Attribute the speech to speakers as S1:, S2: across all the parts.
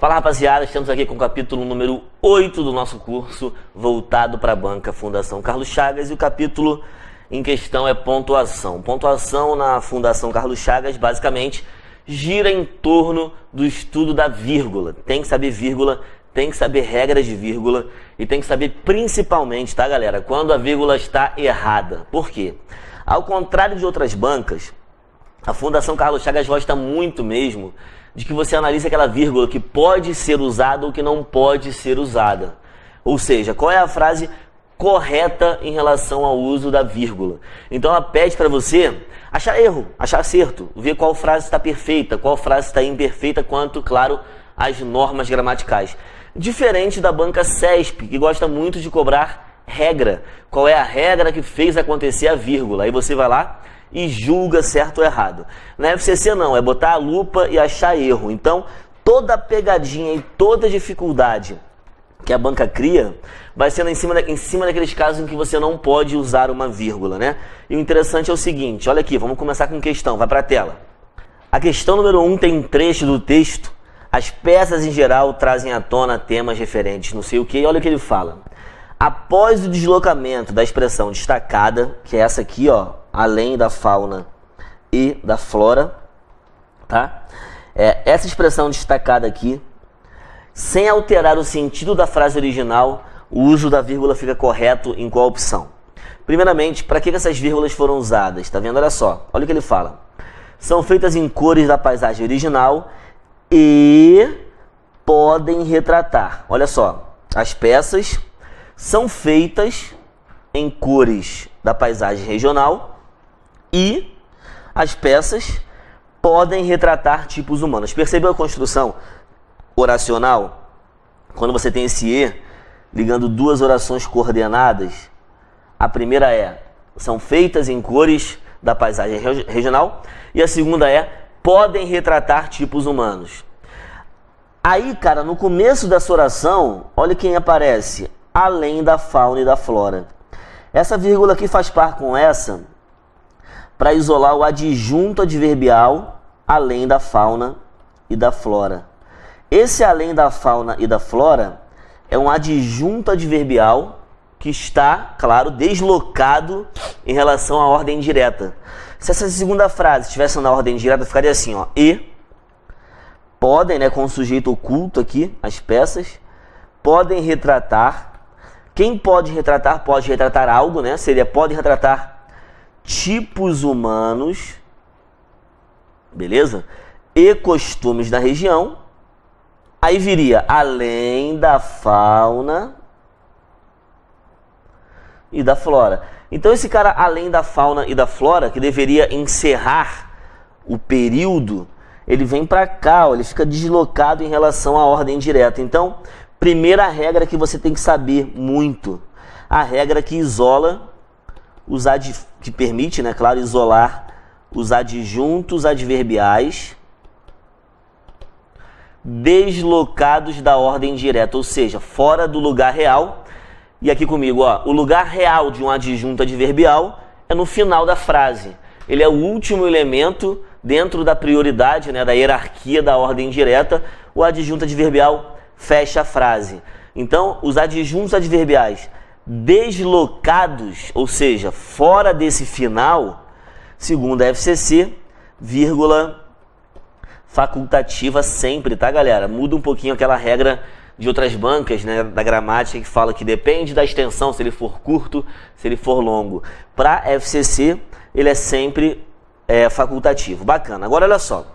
S1: Fala rapaziada, estamos aqui com o capítulo número 8 do nosso curso voltado para a banca Fundação Carlos Chagas, e o capítulo em questão é pontuação. Pontuação na Fundação Carlos Chagas basicamente gira em torno do estudo da vírgula. Tem que saber vírgula, tem que saber regras de vírgula e tem que saber principalmente, tá galera, quando a vírgula está errada. Por quê? Ao contrário de outras bancas, a Fundação Carlos Chagas gosta muito mesmo de que você analise aquela vírgula que pode ser usada ou que não pode ser usada. Ou seja, qual é a frase correta em relação ao uso da vírgula. Então ela pede para você achar erro, achar acerto, ver qual frase está perfeita, qual frase está imperfeita, quanto, claro, as normas gramaticais. Diferente da banca CESP, que gosta muito de cobrar regra. Qual é a regra que fez acontecer a vírgula? Aí você vai lá e julga certo ou errado. Na FCC não, é botar a lupa e achar erro. Então, toda pegadinha e toda dificuldade que a banca cria vai sendo em cima daqueles casos em que você não pode usar uma vírgula, né? E o interessante é o seguinte, olha aqui, vamos começar com questão, vai para a tela. A questão número 1 tem um trecho do texto: as peças em geral trazem à tona temas referentes, não sei o que, olha o que ele fala. Após o deslocamento da expressão destacada, que é essa aqui, ó, além da fauna e da flora, tá? Essa expressão destacada aqui, sem alterar o sentido da frase original, o uso da vírgula fica correto em qual opção? Primeiramente, para que essas vírgulas foram usadas? Tá vendo? Olha só, olha o que ele fala. São feitas em cores da paisagem original e podem retratar. Olha só, as peças são feitas em cores da paisagem regional e as peças podem retratar tipos humanos. Percebeu a construção oracional? Quando você tem esse E ligando duas orações coordenadas, a primeira é: são feitas em cores da paisagem regional, e a segunda é: podem retratar tipos humanos. Aí, cara, no começo dessa oração, olha quem aparece: além da fauna e da flora. Essa vírgula aqui faz par com essa para isolar o adjunto adverbial além da fauna e da flora. Esse além da fauna e da flora é um adjunto adverbial que está, claro, deslocado em relação à ordem direta. Se essa segunda frase estivesse na ordem direta, ficaria assim, ó: e podem, né, com o sujeito oculto aqui, as peças, podem retratar. Quem pode retratar algo, né? Seria pode retratar tipos humanos, beleza? E costumes da região. Aí viria além da fauna e da flora. Então esse cara além da fauna e da flora, que deveria encerrar o período, ele vem para cá, ó, ele fica deslocado em relação à ordem direta. Então, primeira regra que você tem que saber muito, a regra que isola, que permite, né, claro, isolar os adjuntos adverbiais deslocados da ordem direta, ou seja, fora do lugar real. E aqui comigo, ó, o lugar real de um adjunto adverbial é no final da frase. Ele é o último elemento dentro da prioridade, né, da hierarquia da ordem direta. O adjunto adverbial fecha a frase. Então, os adjuntos adverbiais deslocados, ou seja, fora desse final, segundo a FCC, vírgula facultativa sempre, tá galera? Muda um pouquinho aquela regra de outras bancas, né, da gramática, que fala que depende da extensão, se ele for curto, se ele for longo. Para FCC, ele é sempre facultativo. Bacana. Agora, olha só.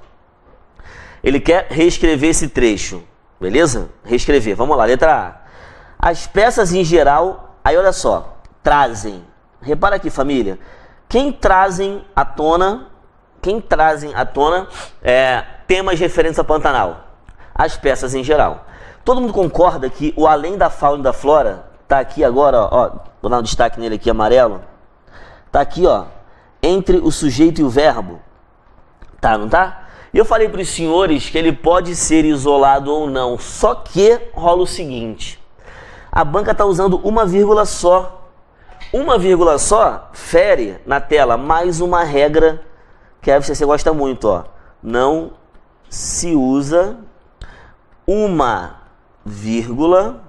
S1: Ele quer reescrever esse trecho, beleza? Reescrever. Vamos lá, letra A. As peças em geral, aí olha só, trazem. Repara aqui, família. Quem trazem à tona temas referentes ao Pantanal? As peças em geral. Todo mundo concorda que o além da fauna e da flora tá aqui agora, ó, vou dar um destaque nele aqui, amarelo. Tá aqui, ó, entre o sujeito e o verbo. Tá, não tá? E eu falei para os senhores que ele pode ser isolado ou não, só que rola o seguinte: a banca tá usando uma vírgula só. Uma vírgula só fere na tela mais uma regra que a FCC gosta muito, ó. Não se usa uma vírgula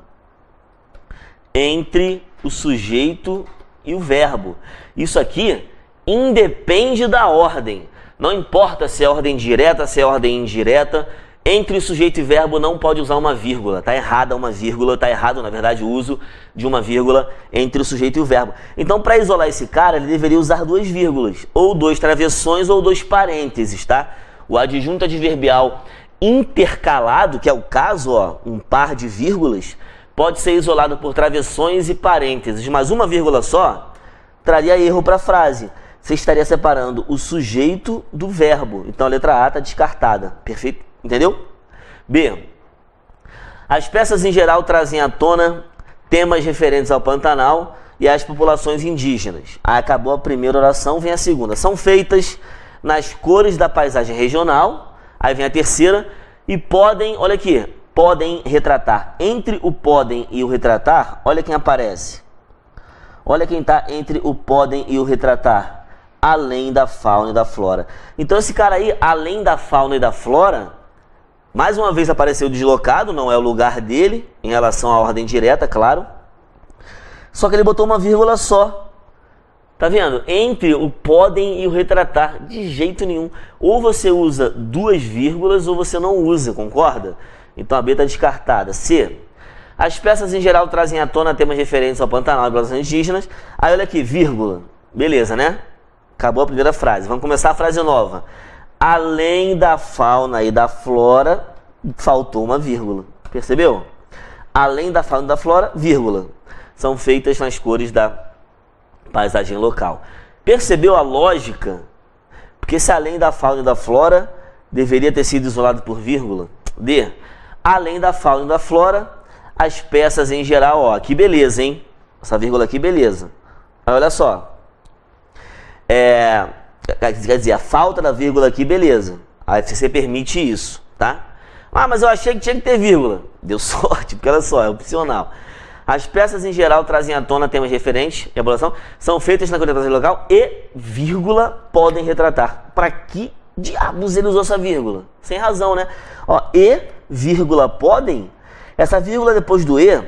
S1: entre o sujeito e o verbo. Isso aqui independe da ordem. Não importa se é ordem direta, se é ordem indireta. Entre o sujeito e verbo não pode usar uma vírgula. Está errada uma vírgula, está errado, na verdade, o uso de uma vírgula entre o sujeito e o verbo. Então, para isolar esse cara, ele deveria usar duas vírgulas, ou dois travessões, ou dois parênteses, tá? O adjunto adverbial intercalado, que é o caso, ó, um par de vírgulas, pode ser isolado por travessões e parênteses, mas uma vírgula só traria erro para a frase. Você estaria separando o sujeito do verbo. Então, a letra A está descartada. Perfeito? Entendeu? B. As peças em geral trazem à tona temas referentes ao Pantanal e às populações indígenas. Aí acabou a primeira oração, vem a segunda. São feitas nas cores da paisagem regional. Aí vem a terceira. E podem, olha aqui, podem retratar. Entre o podem e o retratar, olha quem aparece. Olha quem está entre o podem e o retratar. Além da fauna e da flora. Então esse cara aí, além da fauna e da flora, mais uma vez apareceu deslocado, não é o lugar dele, em relação à ordem direta, claro. Só que ele botou uma vírgula só. Tá vendo? Entre o podem e o retratar, de jeito nenhum. Ou você usa duas vírgulas ou você não usa, concorda? Então a B está descartada. C. As peças em geral trazem à tona temas referentes ao Pantanal e populações indígenas. Aí olha aqui, vírgula. Beleza, né? Acabou a primeira frase. Vamos começar a frase nova. Além da fauna e da flora, faltou uma vírgula. Percebeu? Além da fauna e da flora, vírgula. São feitas nas cores da paisagem local. Percebeu a lógica? Porque se além da fauna e da flora, deveria ter sido isolado por vírgula. D. Além da fauna e da flora, as peças em geral, ó, que beleza, hein? Essa vírgula aqui, beleza. Aí, olha só. Quer dizer, a falta da vírgula aqui, beleza. Aí você permite isso, tá? Ah, mas eu achei que tinha que ter vírgula. Deu sorte, porque olha só, é opcional. As peças em geral trazem à tona temas referentes à população, são feitas na coordenação local e, vírgula, podem retratar. Para que diabos ele usou essa vírgula? Sem razão, né? Ó, e, vírgula, podem. Essa vírgula depois do e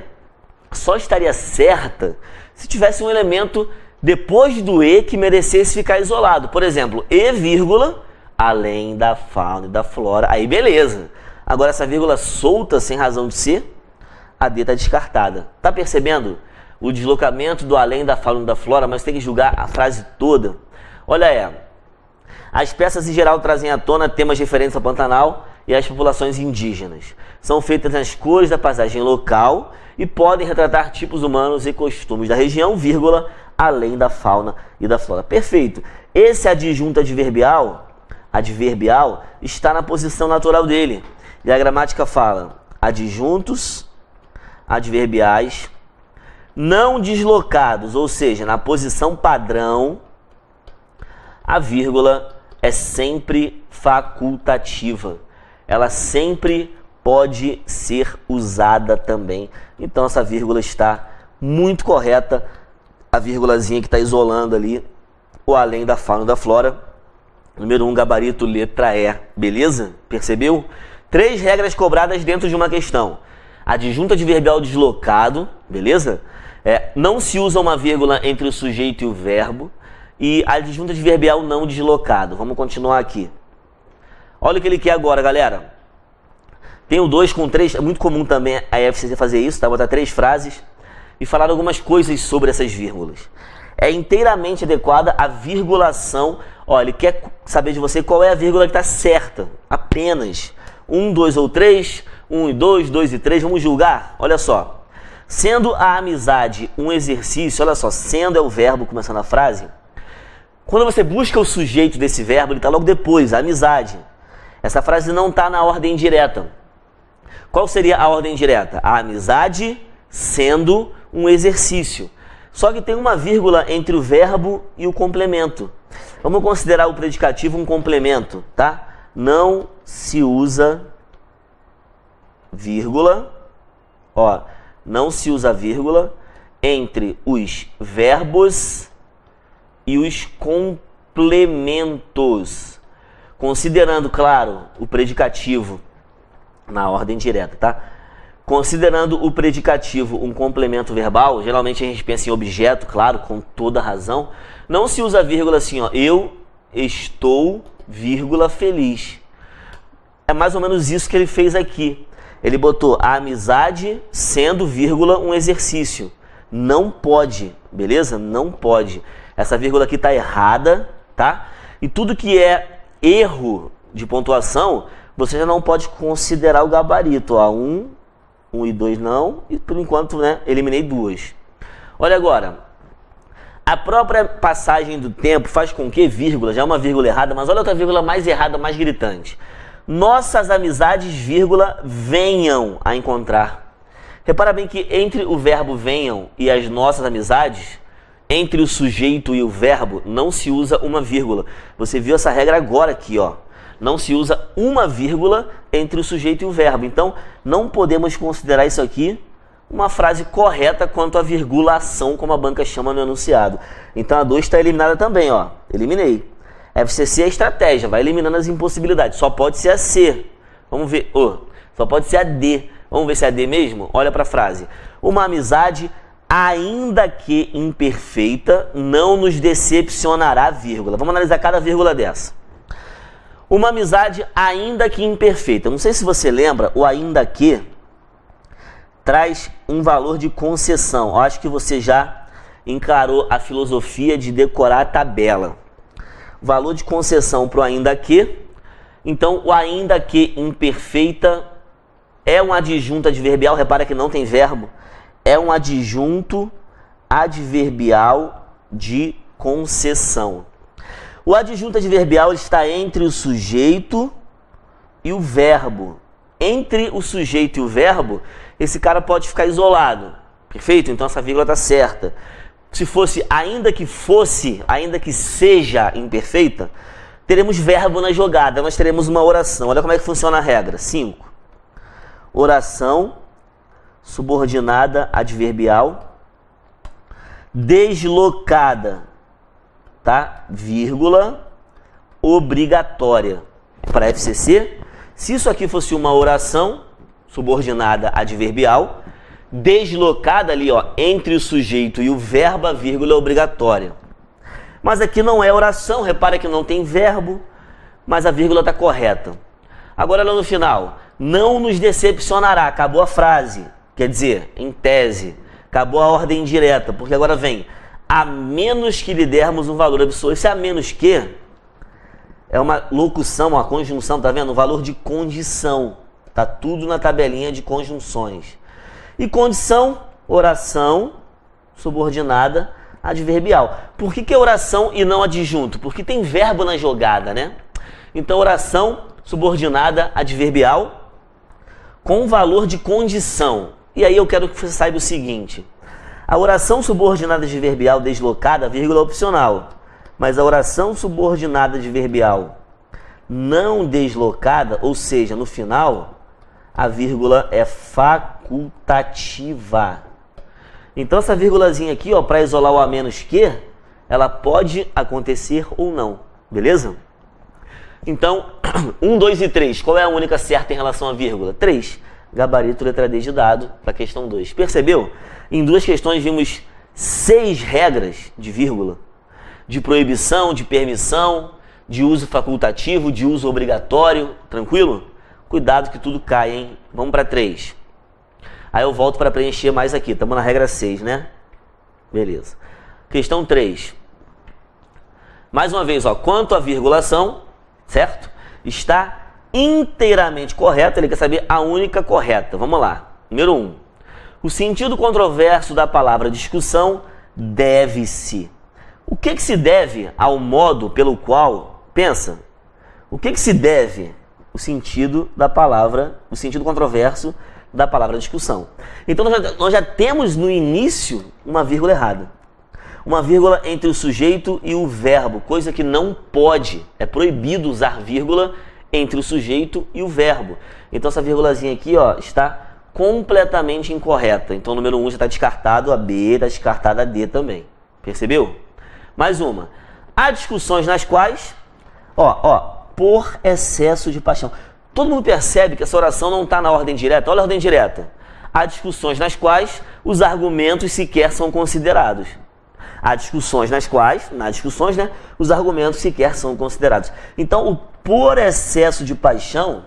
S1: só estaria certa se tivesse um elemento depois do e que merecesse ficar isolado. Por exemplo, e, vírgula, além da fauna e da flora. Aí beleza. Agora essa vírgula solta, sem razão de ser, a D está descartada. Tá percebendo o deslocamento do além da fauna e da flora? Mas tem que julgar a frase toda. Olha aí. As peças em geral trazem à tona temas referentes ao Pantanal e às populações indígenas. São feitas nas cores da paisagem local e podem retratar tipos humanos e costumes da região, vírgula, além da fauna e da flora. Perfeito. Esse adjunto adverbial está na posição natural dele. E a gramática fala adjuntos adverbiais não deslocados, ou seja, na posição padrão, a vírgula é sempre facultativa. Ela sempre pode ser usada também. Então essa vírgula está muito correta. A vírgulazinha que está isolando ali o além da fauna e da flora. Número 1, gabarito, letra E. Beleza? Percebeu? 3 regras cobradas dentro de uma questão. Adjunto adverbial deslocado, beleza? Não se usa uma vírgula entre o sujeito e o verbo. E adjunto adverbial não deslocado. Vamos continuar aqui. Olha o que ele quer agora, galera. Tem o 2 com 3. É muito comum também a FCC fazer isso, tá? Botar 3 frases e falar algumas coisas sobre essas vírgulas. É inteiramente adequada a virgulação. Ó, ele quer saber de você qual é a vírgula que está certa. Apenas 1, 2 ou 3, 1 e 2, 2 e 3. Vamos julgar? Olha só. Sendo a amizade um exercício, olha só, sendo é o verbo começando a frase. Quando você busca o sujeito desse verbo, ele está logo depois, a amizade. Essa frase não está na ordem direta. Qual seria a ordem direta? A amizade sendo um exercício. Só que tem uma vírgula entre o verbo e o complemento. Vamos considerar o predicativo um complemento, tá? Não se usa vírgula, ó, não se usa vírgula entre os verbos e os complementos. Considerando, claro, o predicativo na ordem direta, tá? Considerando o predicativo um complemento verbal, geralmente a gente pensa em objeto, claro, com toda razão. Não se usa vírgula assim, ó, eu estou, vírgula, feliz. É mais ou menos isso que ele fez aqui. Ele botou a amizade sendo, vírgula, um exercício. Não pode, beleza? Não pode. Essa vírgula aqui tá errada, tá? E tudo que é erro de pontuação, você já não pode considerar o gabarito. Ó, 1 e 2 não, e por enquanto, né, eliminei 2. Olha agora, a própria passagem do tempo faz com que, vírgula, já é uma vírgula errada, mas olha outra vírgula mais errada, mais gritante. Nossas amizades, vírgula, venham a encontrar. Repara bem que entre o verbo venham e as nossas amizades, entre o sujeito e o verbo, não se usa uma vírgula. Você viu essa regra agora aqui, ó. Não se usa uma vírgula entre o sujeito e o verbo. Então, não podemos considerar isso aqui uma frase correta quanto à virgulação, como a banca chama no enunciado. Então, a 2 está eliminada também, ó. Eliminei. FCC é a estratégia, vai eliminando as impossibilidades. Só pode ser a C. Vamos ver. Só pode ser a D. Vamos ver se é a D mesmo? Olha para a frase. Uma amizade, ainda que imperfeita, não nos decepcionará, vírgula. Vamos analisar cada vírgula dessa. Uma amizade, ainda que imperfeita. Não sei se você lembra, o ainda que traz um valor de concessão. Eu acho que você já encarou a filosofia de decorar a tabela. Valor de concessão para o ainda que. Então, o ainda que imperfeita é um adjunto adverbial. Repara que não tem verbo. É um adjunto adverbial de concessão. O adjunto adverbial está entre o sujeito e o verbo. Entre o sujeito e o verbo, esse cara pode ficar isolado. Perfeito? Então essa vírgula está certa. Se fosse, ainda que seja imperfeita, teremos verbo na jogada, nós teremos uma oração. Olha como é que funciona a regra. 5. Oração subordinada adverbial deslocada, tá? Vírgula obrigatória. Para FCC, se isso aqui fosse uma oração subordinada adverbial, deslocada ali, ó, entre o sujeito e o verbo, a vírgula é obrigatória. Mas aqui não é oração, repara que não tem verbo, mas a vírgula está correta. Agora lá no final, não nos decepcionará, acabou a frase, quer dizer, em tese, acabou a ordem direta, porque agora vem, a menos que lhe dermos um valor absoluto. Esse a menos que é uma locução, uma conjunção, tá vendo? Um valor de condição, tá tudo na tabelinha de conjunções. E condição, oração subordinada adverbial. Por que é oração e não adjunto? Porque tem verbo na jogada, né? Então, oração subordinada adverbial com valor de condição. E aí eu quero que você saiba o seguinte. A oração subordinada adverbial deslocada, vírgula opcional. Mas a oração subordinada adverbial não deslocada, ou seja, no final, a vírgula é facultativa. Então essa vírgulazinha aqui, ó, para isolar o a menos que, ela pode acontecer ou não, beleza? Então, 1, 2 e 3, qual é a única certa em relação à vírgula? 3, gabarito letra D de dado para a questão 2. Percebeu? Em 2 questões vimos 6 regras de vírgula, de proibição, de permissão, de uso facultativo, de uso obrigatório, tranquilo? Cuidado que tudo cai, hein? Vamos para 3. Aí eu volto para preencher mais aqui. Estamos na regra 6, né? Beleza. Questão 3. Mais uma vez, ó, quanto à virgulação, certo? Está inteiramente correta. Ele quer saber a única correta. Vamos lá. Número 1. O sentido controverso da palavra discussão deve-se. O que se deve ao modo pelo qual... Pensa. O que se deve... o sentido da palavra, o sentido controverso da palavra discussão. Então nós já temos no início uma vírgula errada. Uma vírgula entre o sujeito e o verbo, coisa que não pode, é proibido usar vírgula entre o sujeito e o verbo. Então essa vírgulazinha aqui, ó, está completamente incorreta. Então o número 1 já está descartado, a B está descartada, a D também. Percebeu? Mais uma. Há discussões nas quais, por excesso de paixão. todo mundo percebe que essa oração não está na ordem direta. Olha a ordem direta. Há discussões nas quais os argumentos sequer são considerados. Há discussões nas quais, né, os argumentos sequer são considerados. Então, o por excesso de paixão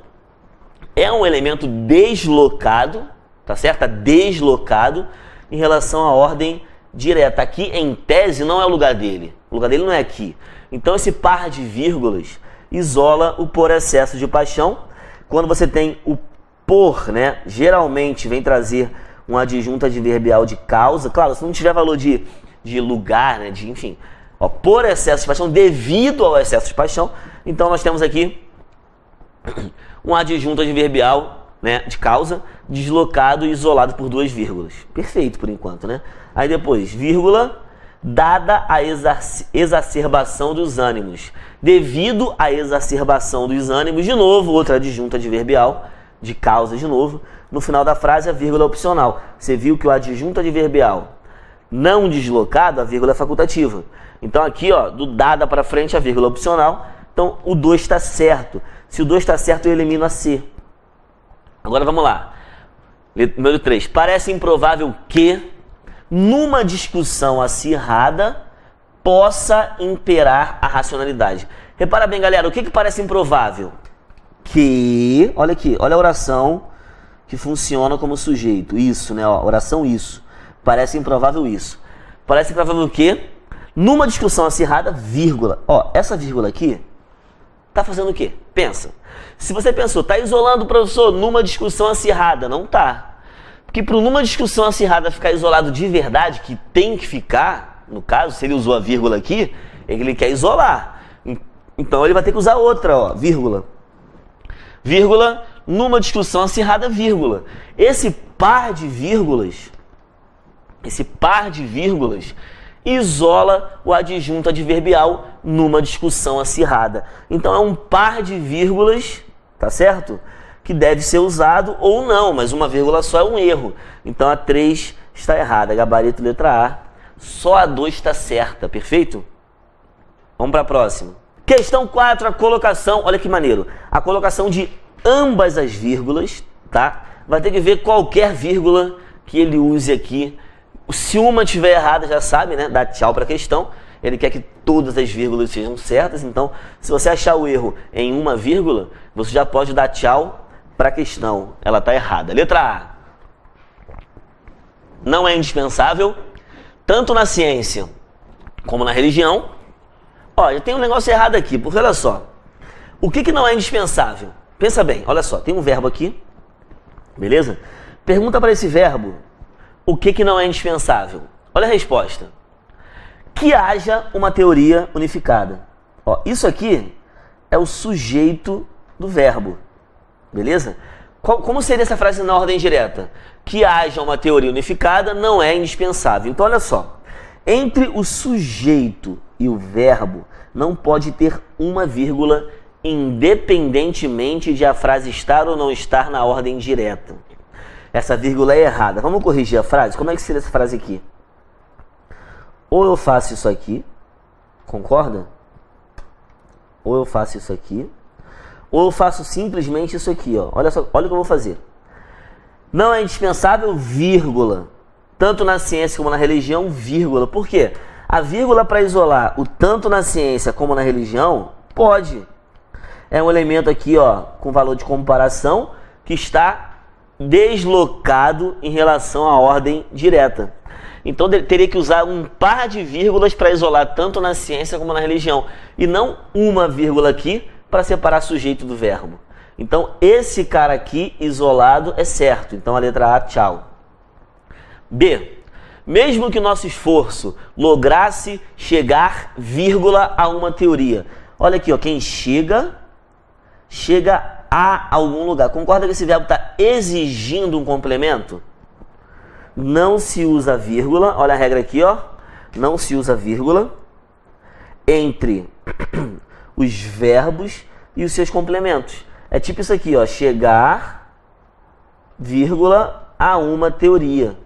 S1: é um elemento deslocado, tá certo? Deslocado em relação à ordem direta. Aqui, em tese, não é o lugar dele. O lugar dele não é aqui. Então, esse par de vírgulas isola o por excesso de paixão. Quando você tem o por, né, geralmente vem trazer um adjunto adverbial de causa. Claro, se não tiver valor de lugar, né, enfim, ó, por excesso de paixão, devido ao excesso de paixão, então nós temos aqui um adjunto adverbial, né, de causa, deslocado e isolado por duas vírgulas. Perfeito por enquanto, né? Aí depois, vírgula, dada a exacerbação dos ânimos. Devido à exacerbação dos ânimos, de novo, outra adjunto adverbial de causa de novo. No final da frase, a vírgula é opcional. Você viu que o adjunto adverbial não deslocado, a vírgula é facultativa. Então aqui, ó, do dada para frente, a vírgula é opcional. Então o 2 está certo. Se o 2 está certo, eu elimino a C. Agora vamos lá. Número 3. Parece improvável que, numa discussão acirrada, possa imperar a racionalidade. Repara bem, galera, o que parece improvável? Que, olha aqui, olha a oração que funciona como sujeito. Isso, né? Ó, oração isso. Parece improvável isso. Parece improvável que, numa discussão acirrada, vírgula. Ó, essa vírgula aqui tá fazendo o quê? Pensa. Se você pensou, tá isolando o professor numa discussão acirrada. Não tá. Porque para numa discussão acirrada ficar isolado de verdade, que tem que ficar, no caso, se ele usou a vírgula aqui, ele quer isolar. Então ele vai ter que usar outra, ó, vírgula. Vírgula, numa discussão acirrada, vírgula. Esse par de vírgulas isola o adjunto adverbial numa discussão acirrada. Então é um par de vírgulas, tá certo? Que deve ser usado ou não, mas uma vírgula só é um erro. Então a 3 está errada, gabarito letra A. Só a 2 está certa, perfeito? Vamos para a próxima. Questão 4, a colocação, olha que maneiro. A colocação de ambas as vírgulas, tá? Vai ter que ver qualquer vírgula que ele use aqui. Se uma estiver errada, já sabe, né? Dá tchau para a questão. Ele quer que todas as vírgulas sejam certas. Então, se você achar o erro em uma vírgula, você já pode dar tchau para a questão. Ela está errada. Letra A. Não é indispensável, tanto na ciência como na religião. Ó, tem um negócio errado aqui, porque olha só. O que não é indispensável? Pensa bem, olha só. Tem um verbo aqui, beleza? Pergunta para esse verbo o que não é indispensável. Olha a resposta. Que haja uma teoria unificada. Ó, isso aqui é o sujeito do verbo, beleza? Como seria essa frase na ordem direta? Que haja uma teoria unificada não é indispensável. Então, olha só. Entre o sujeito e o verbo, não pode ter uma vírgula independentemente de a frase estar ou não estar na ordem direta. Essa vírgula é errada. Vamos corrigir a frase? Como é que seria essa frase aqui? Ou eu faço isso aqui, concorda? Ou eu faço isso aqui, ou eu faço simplesmente isso aqui, ó. Olha só, olha o que eu vou fazer. Não é indispensável, vírgula. Tanto na ciência como na religião, vírgula. Por quê? A vírgula para isolar o tanto na ciência como na religião, pode. É um elemento aqui, ó, com valor de comparação, que está deslocado em relação à ordem direta. Então teria que usar um par de vírgulas para isolar tanto na ciência como na religião. E não uma vírgula aqui para separar sujeito do verbo. Então esse cara aqui isolado é certo. Então a letra A, tchau. B. Mesmo que o nosso esforço lograsse chegar, vírgula, a uma teoria. Olha aqui, ó, quem chega a algum lugar. Concorda que esse verbo está exigindo um complemento? Não se usa vírgula, olha a regra aqui, ó. Não se usa vírgula entre os verbos e os seus complementos. É tipo isso aqui, ó, chegar, vírgula, a uma teoria.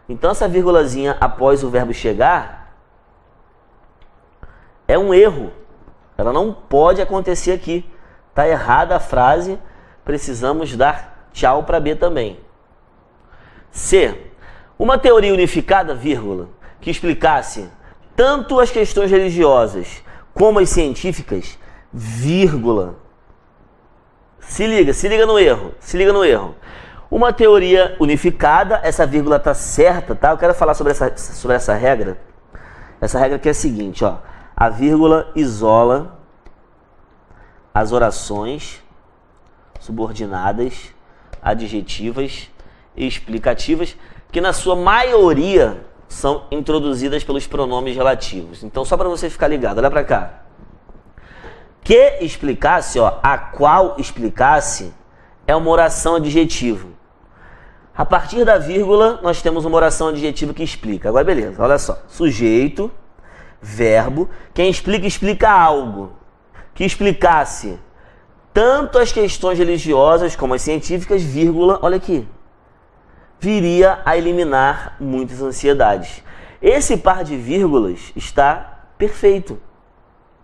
S1: Então essa vírgulazinha após o verbo chegar é um erro. Ela não pode acontecer aqui. Tá errada a frase, precisamos dar tchau para B também. C. Uma teoria unificada, vírgula, que explicasse tanto as questões religiosas como as científicas, vírgula. Se liga no erro. Uma teoria unificada, essa vírgula tá certa, tá? Eu quero falar sobre essa regra. Essa regra que é a seguinte, ó. A vírgula isola as orações subordinadas, adjetivas e explicativas, que na sua maioria são introduzidas pelos pronomes relativos. Então, só para você ficar ligado, olha para cá. Que explicasse, ó, a qual explicasse, é uma oração adjetiva. A partir da vírgula, nós temos uma oração adjetiva que explica. Agora, beleza, olha só. Sujeito, verbo, quem explica, explica algo. Que explicasse tanto as questões religiosas como as científicas, vírgula, olha aqui, viria a eliminar muitas ansiedades. Esse par de vírgulas está perfeito.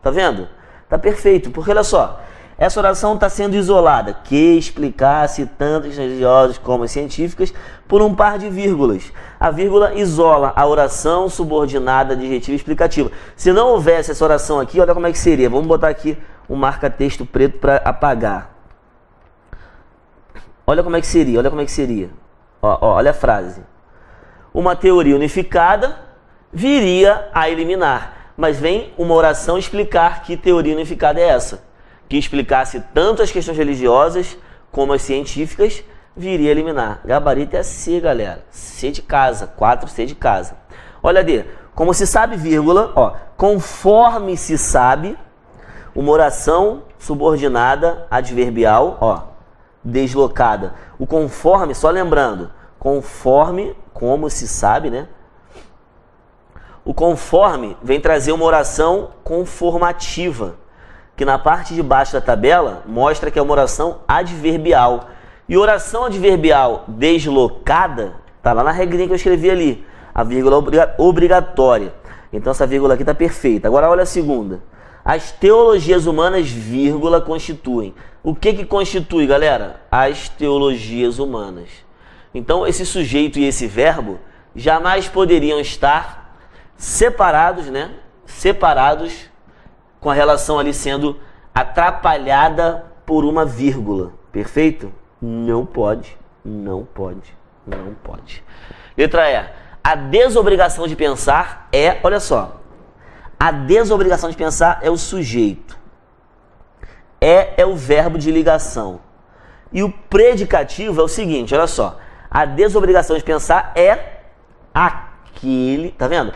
S1: Tá vendo? Está perfeito, porque olha só, essa oração está sendo isolada, que explicasse tanto as religiosas como as científicas, por um par de vírgulas. A vírgula isola a oração subordinada, adjetiva e explicativa. Se não houvesse essa oração aqui, olha como é que seria. Vamos botar aqui um marca-texto preto para apagar. Olha como é que seria. Olha a frase. Uma teoria unificada viria a eliminar. Mas vem uma oração explicar que teoria unificada é essa. Que explicasse tanto as questões religiosas como as científicas, viria a eliminar. Gabarito é C, galera. C de casa, 4C de casa. Olha D, como se sabe, vírgula, ó, conforme se sabe, uma oração subordinada adverbial, ó, deslocada. O conforme, só lembrando, conforme, como se sabe, né? O conforme vem trazer uma oração conformativa, que na parte de baixo da tabela mostra que é uma oração adverbial. E oração adverbial deslocada, tá lá na regrinha que eu escrevi ali, a vírgula obrigatória. Então essa vírgula aqui tá perfeita. Agora olha a segunda. As teologias humanas, vírgula, constituem. O que constitui, galera? As teologias humanas. Então esse sujeito e esse verbo jamais poderiam estar separados, né? Separados, com a relação ali sendo atrapalhada por uma vírgula. Perfeito? Não pode. Letra E. A desobrigação de pensar é, olha só, a desobrigação de pensar é o sujeito. É o verbo de ligação. E o predicativo é o seguinte, olha só. A desobrigação de pensar é aquele, tá vendo?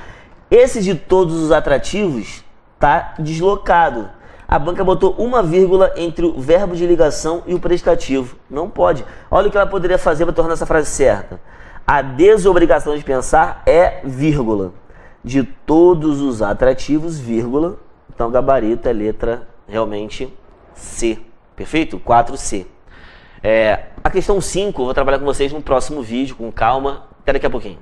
S1: Esse de todos os atrativos tá deslocado. A banca botou uma vírgula entre o verbo de ligação e o predicativo. Não pode. Olha o que ela poderia fazer para tornar essa frase certa. A desobrigação de pensar é, vírgula, de todos os atrativos, vírgula. Então, gabarito é letra realmente C. Perfeito? 4C. A questão 5, eu vou trabalhar com vocês no próximo vídeo, com calma. Até daqui a pouquinho.